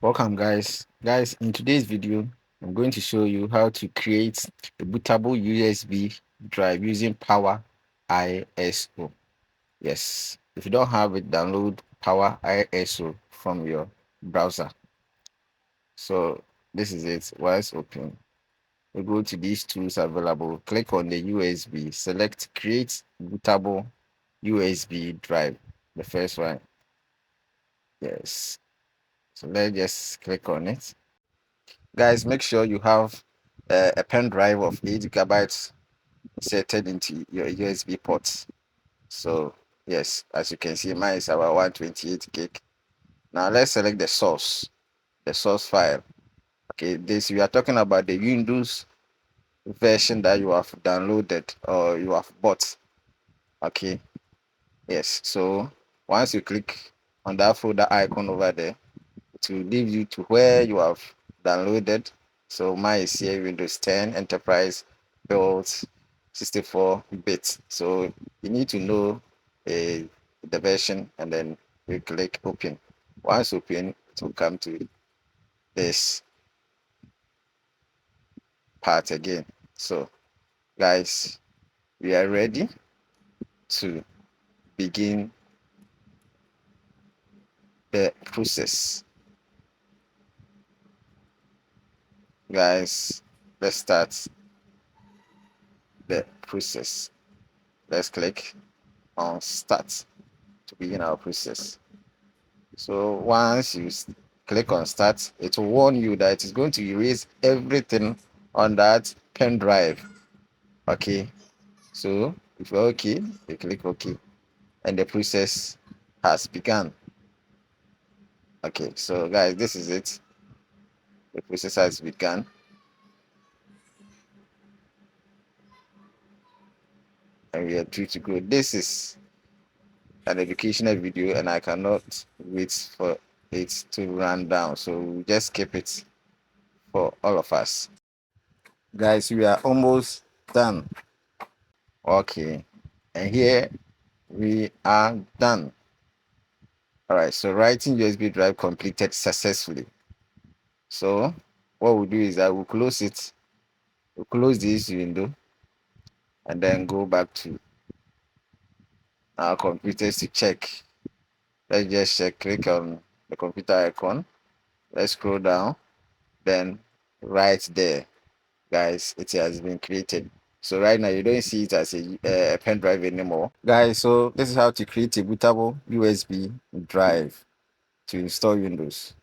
Welcome guys, in today's video I'm going to show you how to create a bootable USB drive using Power ISO. Yes, if you don't have it, download Power ISO from your browser. So this is it. Once open, we go to these tools available, click on the USB, select create bootable USB drive, the first one. Yes, so let's just click on it. Guys, make sure you have a pen drive of 8 GB inserted into your USB port. So yes, as you can see, mine is about 128 gig. Now let's select the source file. Okay, this we are talking about the Windows version that you have downloaded or you have bought. Okay, yes. So once you click on that folder icon over there, to lead you to where you have downloaded. So mine is here, Windows 10 Enterprise built 64-bit. So you need to know the version, and then we click open. Once open, it will come to this part again. So guys, we are ready to begin the process. Guys, let's start the process. Let's click on start to begin our process. So once you click on start, it will warn you that it is going to erase everything on that pen drive. Okay, so if you're okay, you click OK, and the process has begun. Okay, so guys, this is it. The process has begun. And we are due to go. This is an educational video, and I cannot wait for it to run down. So we'll just skip it for all of us. Guys, we are almost done. Okay, and here we are done. All right, so writing USB drive completed successfully. So what we'll do is that we'll close it. We'll close this window and then go back to our computers to check. Let's just check. Click on the computer icon. Let's scroll down. Then right there, guys, it has been created. So right now you don't see it as a pen drive anymore. Guys, so this is how to create a bootable USB drive to install Windows.